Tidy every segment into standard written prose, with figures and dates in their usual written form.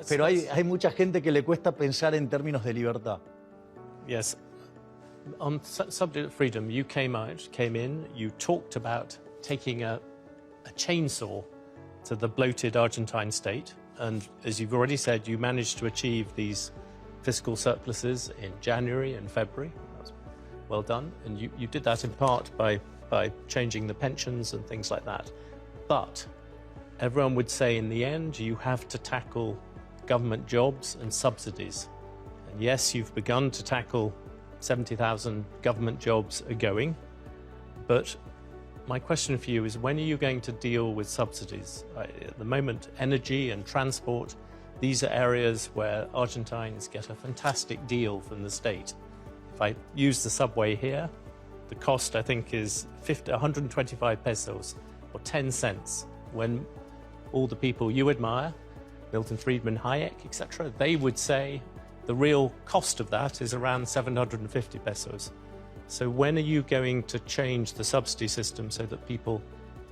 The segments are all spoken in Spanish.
Pero hay mucha gente que le cuesta pensar en términos de libertad. Yes. On subject of freedom, you came in, you talked about taking a chainsaw to the bloated Argentine state. And as you've already said, you managed to achieve these fiscal surpluses in January and February. That was well done. And you did that in part by changing the pensions and things like that. But everyone would say in the end, you have to tackle government jobs and subsidies. And yes, you've begun to tackle 70,000 government jobs are going. But my question for you is, when are you going to deal with subsidies? At the moment, energy and transport, these are areas where Argentines get a fantastic deal from the state. If I use the subway here, the cost, I think, is 125 pesos, or 10 cents, when all the people you admire, Milton Friedman, Hayek, etc., they would say the real cost of that is around 750 pesos. So when are you going to change the subsidy system so that people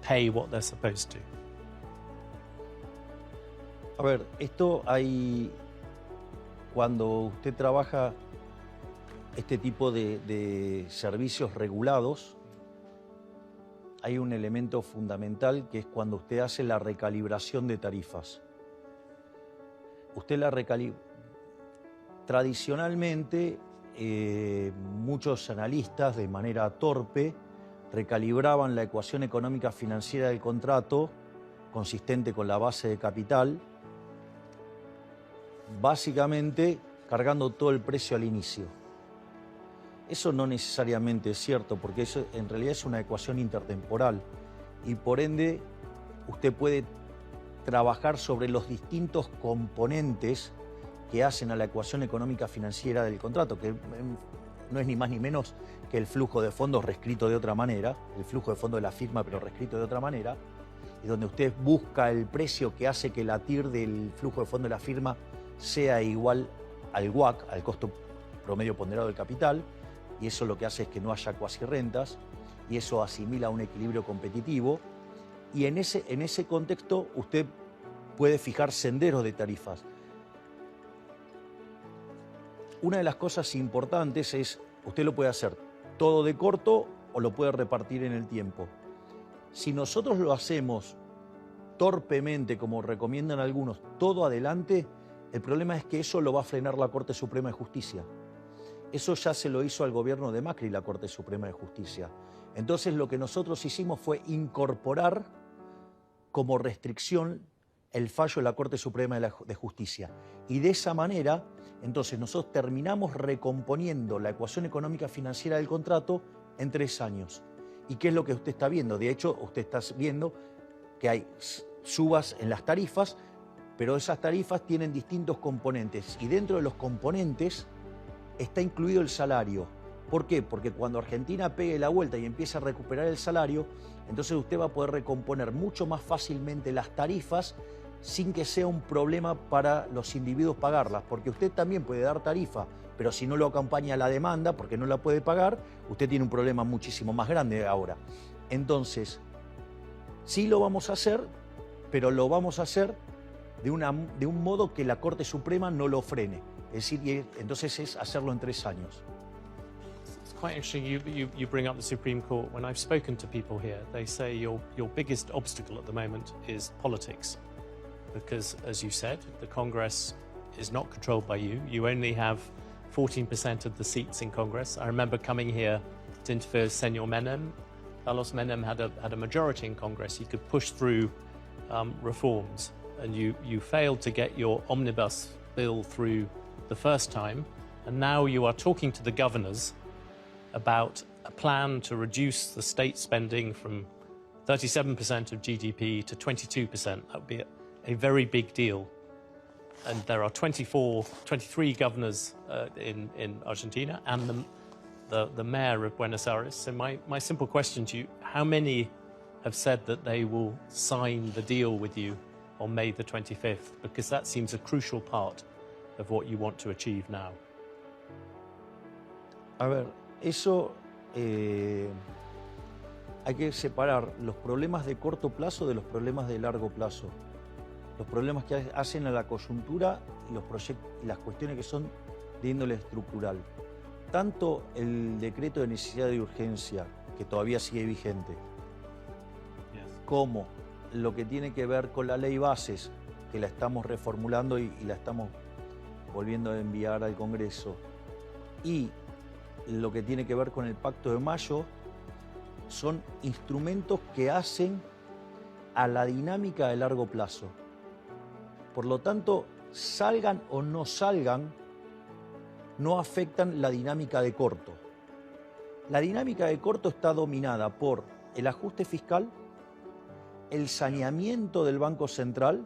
pay what they're supposed to? A ver, esto hay, cuando usted trabaja este tipo de servicios regulados, hay un elemento fundamental que es cuando usted hace la recalibración de tarifas. Usted la tradicionalmente, muchos analistas de manera torpe recalibraban la ecuación económica financiera del contrato consistente con la base de capital, básicamente cargando todo el precio al inicio. Eso no necesariamente es cierto, porque eso en realidad es una ecuación intertemporal y por ende usted puede trabajar sobre los distintos componentes que hacen a la ecuación económica financiera del contrato, que no es ni más ni menos que el flujo de fondos reescrito de otra manera, el flujo de fondos de la firma pero reescrito de otra manera, y donde usted busca el precio que hace que la TIR del flujo de fondos de la firma sea igual al WACC, al costo promedio ponderado del capital, y eso lo que hace es que no haya cuasi rentas, y eso asimila un equilibrio competitivo, y en ese contexto usted puede fijar senderos de tarifas. Una de las cosas importantes es, usted lo puede hacer todo de corto o lo puede repartir en el tiempo. Si nosotros lo hacemos torpemente, como recomiendan algunos, todo adelante, el problema es que eso lo va a frenar la Corte Suprema de Justicia. Eso ya se lo hizo al gobierno de Macri, la Corte Suprema de Justicia. Entonces lo que nosotros hicimos fue incorporar como restricción el fallo de la Corte Suprema de Justicia. Y de esa manera, entonces nosotros terminamos recomponiendo la ecuación económica financiera del contrato en 3 años. ¿Y qué es lo que usted está viendo? De hecho, usted está viendo que hay subas en las tarifas, pero esas tarifas tienen distintos componentes. Y dentro de los componentes está incluido el salario. ¿Por qué? Porque cuando Argentina pegue la vuelta y empiece a recuperar el salario, entonces usted va a poder recomponer mucho más fácilmente las tarifas sin que sea un problema para los individuos pagarlas, porque usted también puede dar tarifa, pero si no lo acompaña la demanda, porque no la puede pagar, usted tiene un problema muchísimo más grande ahora. Entonces, sí lo vamos a hacer, pero lo vamos a hacer de un modo que la Corte Suprema no lo frene. Es decir, entonces es hacerlo en 3 años. It's quite interesting you bring up the Supreme Court. When I've spoken to people here, they say your biggest obstacle at the moment is politics. Because, as you said, the Congress is not controlled by you. You only have 14% of the seats in Congress. I remember coming here to interview Senor Menem. Carlos Menem had a majority in Congress. He could push through reforms. And you failed to get your omnibus bill through the first time. And now you are talking to the governors about a plan to reduce the state spending from 37% of GDP to 22%. That would be a very big deal. And there are 23 governors in Argentina and the mayor of Buenos Aires. So my simple question to you, how many have said that they will sign the deal with you on May the 25th? Because that seems a crucial part of what you want to achieve now. A ver, eso hay que separar los problemas de corto plazo de los problemas de largo plazo. los problemas que hacen a la coyuntura y los proyectos y las cuestiones que son de índole estructural. Tanto el decreto de necesidad y urgencia, que todavía sigue vigente, como lo que tiene que ver con la ley bases, que la estamos reformulando y la estamos volviendo a enviar al Congreso, y lo que tiene que ver con el Pacto de Mayo, son instrumentos que hacen a la dinámica de largo plazo. Por lo tanto, salgan o no salgan, no afectan la dinámica de corto. La dinámica de corto está dominada por el ajuste fiscal, el saneamiento del Banco Central,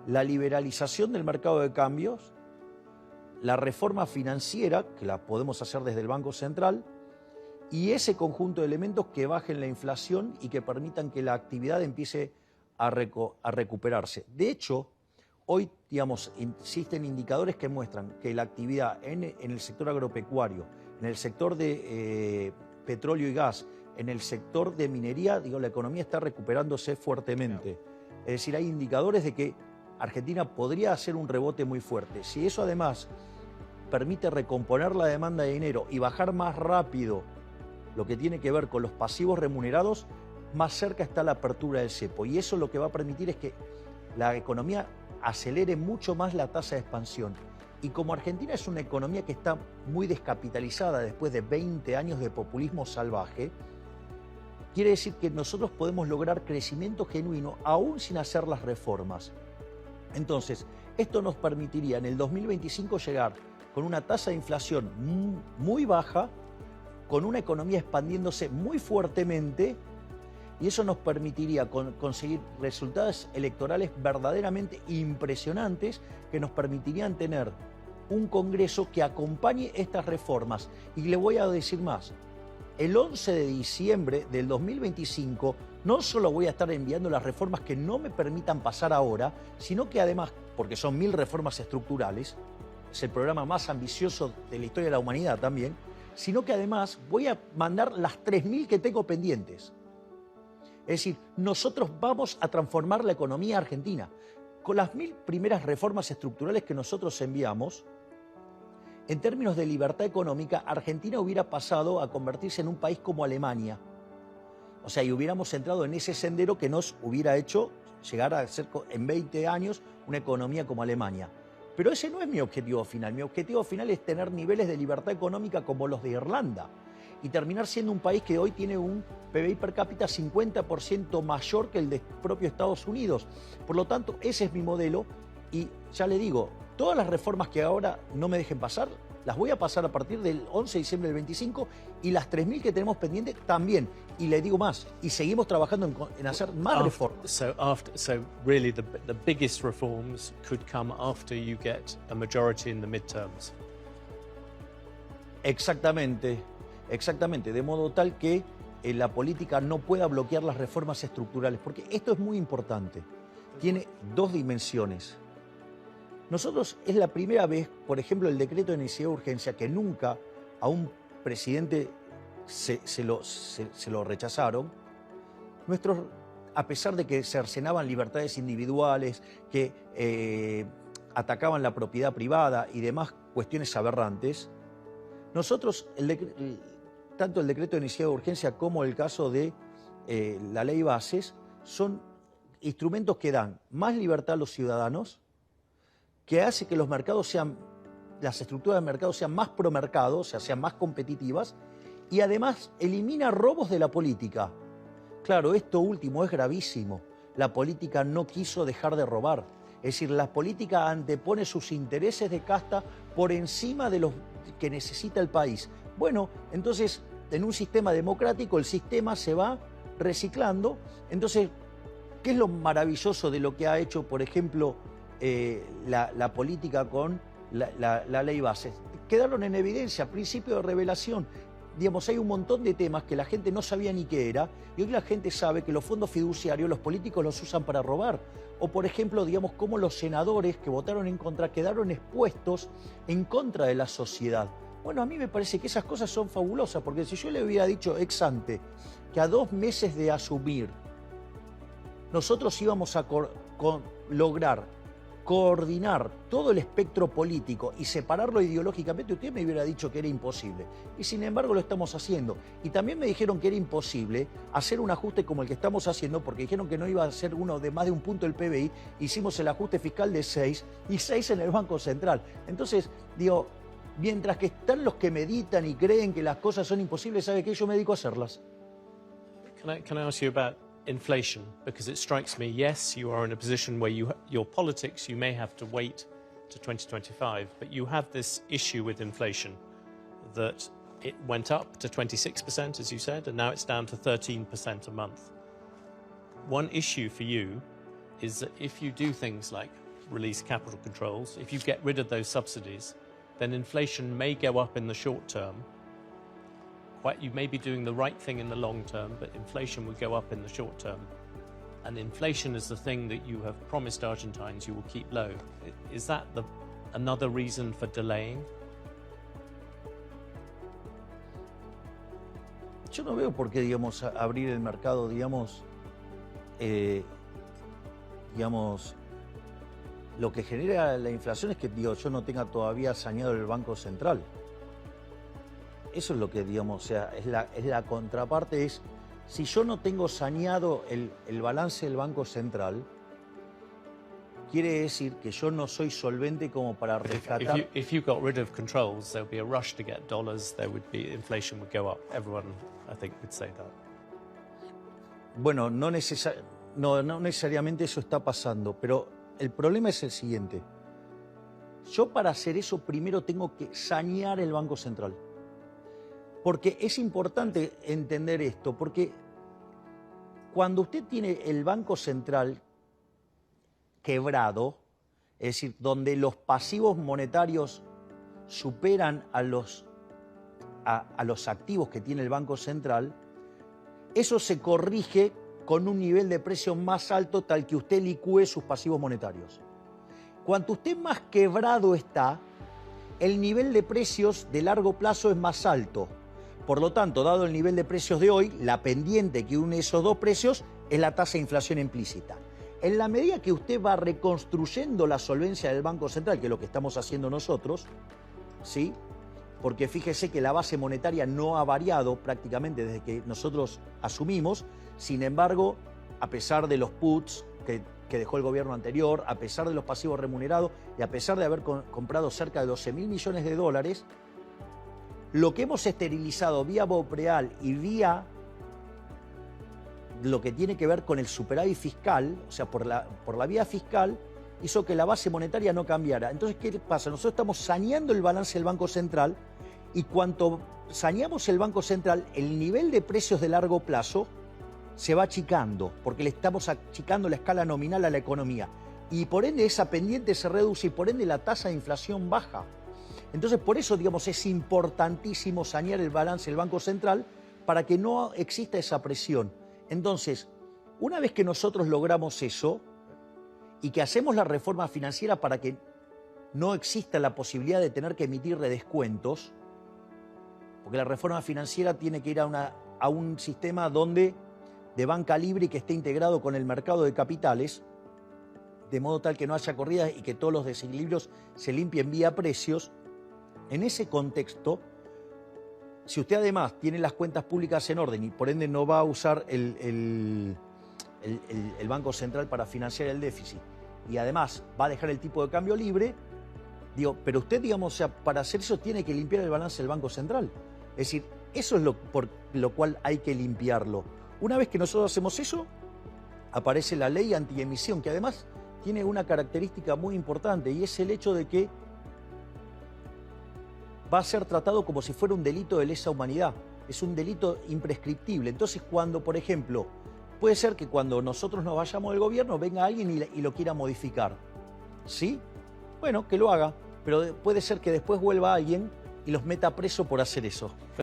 la liberalización del mercado de cambios, la reforma financiera, que la podemos hacer desde el Banco Central, y ese conjunto de elementos que bajen la inflación y que permitan que la actividad empiece a recuperarse. De hecho, hoy, digamos, existen indicadores que muestran que la actividad en el sector agropecuario, en el sector de petróleo y gas, en el sector de minería, la economía está recuperándose fuertemente. Es decir, hay indicadores de que Argentina podría hacer un rebote muy fuerte. Si eso además permite recomponer la demanda de dinero y bajar más rápido lo que tiene que ver con los pasivos remunerados, más cerca está la apertura del cepo. Y eso lo que va a permitir es que la economía acelere mucho más la tasa de expansión. Y como Argentina es una economía que está muy descapitalizada después de 20 años de populismo salvaje, quiere decir que nosotros podemos lograr crecimiento genuino aún sin hacer las reformas. Entonces, esto nos permitiría en el 2025 llegar con una tasa de inflación muy baja, con una economía expandiéndose muy fuertemente, y eso nos permitiría conseguir resultados electorales verdaderamente impresionantes que nos permitirían tener un Congreso que acompañe estas reformas. Y le voy a decir más, el 11 de diciembre del 2025 no solo voy a estar enviando las reformas que no me permitan pasar ahora, sino que además, porque son 1000 reformas estructurales, es el programa más ambicioso de la historia de la humanidad también, sino que además voy a mandar las 3000 que tengo pendientes. Es decir, nosotros vamos a transformar la economía argentina. Con las 1000 primeras reformas estructurales que nosotros enviamos, en términos de libertad económica, Argentina hubiera pasado a convertirse en un país como Alemania. O sea, y hubiéramos entrado en ese sendero que nos hubiera hecho llegar a ser en 20 años una economía como Alemania. Pero ese no es mi objetivo final. Mi objetivo final es tener niveles de libertad económica como los de Irlanda y terminar siendo un país que hoy tiene un PBI per cápita 50% mayor que el de propio Estados Unidos. Por lo tanto, ese es mi modelo y ya le digo, todas las reformas que ahora no me dejen pasar, las voy a pasar a partir del 11 de diciembre del 25 y las 3000 que tenemos pendientes también. Y le digo más, y seguimos trabajando en hacer más reformas. So really the biggest reforms could come after you get a majority in the midterms. Exactamente, exactamente, de modo tal que la política no pueda bloquear las reformas estructurales, porque esto es muy importante. Tiene dos dimensiones. Nosotros es la primera vez, por ejemplo, el decreto de necesidad de urgencia, que nunca a un presidente se lo rechazaron. A pesar de que cercenaban libertades individuales, que atacaban la propiedad privada y demás cuestiones aberrantes, nosotros, tanto el decreto de necesidad de urgencia como el caso de la ley bases, son instrumentos que dan más libertad a los ciudadanos, que hace que los mercados las estructuras de mercado sean más promercado, o sea, sean más competitivas, y además elimina robos de la política. Claro, esto último es gravísimo. La política no quiso dejar de robar. Es decir, la política antepone sus intereses de casta por encima de los que necesita el país. Bueno, entonces, en un sistema democrático, el sistema se va reciclando. Entonces, ¿qué es lo maravilloso de lo que ha hecho, por ejemplo, la política con la ley base? Quedaron en evidencia, principio de revelación. Digamos, hay un montón de temas que la gente no sabía ni qué era, y hoy la gente sabe que los fondos fiduciarios los políticos los usan para robar. O, por ejemplo, digamos, cómo los senadores que votaron en contra quedaron expuestos en contra de la sociedad. Bueno, a mí me parece que esas cosas son fabulosas, porque si yo le hubiera dicho ex ante que a 2 meses de asumir nosotros íbamos a lograr coordinar todo el espectro político y separarlo ideológicamente, usted me hubiera dicho que era imposible. Y sin embargo lo estamos haciendo. Y también me dijeron que era imposible hacer un ajuste como el que estamos haciendo, porque dijeron que no iba a ser uno de más de un punto del PBI. Hicimos el ajuste fiscal de 6 y 6 en el Banco Central. Entonces, digo, mientras que están los que meditan y creen que las cosas son imposibles, ¿sabe qué? Yo me dedico a hacerlas. Can I ask you about inflation? Because it strikes me, yes, you are in a position where your politics, you may have to wait to 2025, but you have this issue with inflation that it went up to 26%, as you said, and now it's down to 13% a month. One issue for you is that if you do things like release capital controls, if you get rid of those subsidies, then inflation may go up in the short term. You may be doing the right thing in the long term, but inflation would go up in the short term. And inflation is the thing that you have promised Argentines you will keep low. Is that another reason for delaying? Yo no veo por qué, digamos, abrir el mercado, digamos, lo que genera la inflación es que, digo, yo no tenga todavía saneado el Banco Central. Eso es lo que, digamos, o sea, es la contraparte, es si yo no tengo saneado el balance del Banco Central, quiere decir que yo no soy solvente como para rescatar. If you got rid of controls, there would be a rush to get dollars, inflation would go up. Everyone, I think, would say that. Bueno, no necesariamente eso está pasando, pero el problema es el siguiente. Yo para hacer eso primero tengo que sanear el Banco Central. Porque es importante entender esto, porque cuando usted tiene el Banco Central quebrado, es decir, donde los pasivos monetarios superan a los activos que tiene el Banco Central, eso se corrige con un nivel de precio más alto tal que usted licúe sus pasivos monetarios. Cuanto usted más quebrado está, el nivel de precios de largo plazo es más alto. Por lo tanto, dado el nivel de precios de hoy, la pendiente que une esos dos precios es la tasa de inflación implícita. En la medida que usted va reconstruyendo la solvencia del Banco Central, que es lo que estamos haciendo nosotros, ¿sí? Porque fíjese que la base monetaria no ha variado prácticamente desde que nosotros asumimos. Sin embargo, a pesar de los puts que dejó el gobierno anterior, a pesar de los pasivos remunerados y a pesar de haber comprado cerca de 12.000 millones de dólares, lo que hemos esterilizado vía BOPREAL y vía lo que tiene que ver con el superávit fiscal, o sea, por la vía fiscal, hizo que la base monetaria no cambiara. Entonces, ¿qué pasa? Nosotros estamos saneando el balance del Banco Central y cuanto saneamos el Banco Central, el nivel de precios de largo plazo se va achicando, porque le estamos achicando la escala nominal a la economía. Y por ende esa pendiente se reduce y por ende la tasa de inflación baja. Entonces, por eso, digamos, es importantísimo sanear el balance del Banco Central para que no exista esa presión. Entonces, una vez que nosotros logramos eso y que hacemos la reforma financiera para que no exista la posibilidad de tener que emitir redescuentos, porque la reforma financiera tiene que ir a un sistema de banca libre y que esté integrado con el mercado de capitales, de modo tal que no haya corridas y que todos los desequilibrios se limpien vía precios. En ese contexto, si usted además tiene las cuentas públicas en orden y por ende no va a usar el Banco Central para financiar el déficit y además va a dejar el tipo de cambio libre, digo, pero usted, digamos, o sea, para hacer eso tiene que limpiar el balance del Banco Central. Es decir, eso es por lo cual hay que limpiarlo. Una vez que nosotros hacemos eso, aparece la ley antiemisión, que además tiene una característica muy importante y es el hecho de que va a ser tratado como si fuera un delito de lesa humanidad. Es un delito imprescriptible. Entonces, cuando, por ejemplo, puede ser que cuando nosotros nos vayamos del gobierno venga alguien y lo quiera modificar. ¿Sí? Bueno, que lo haga, pero puede ser que después vuelva alguien y los meta preso por hacer eso.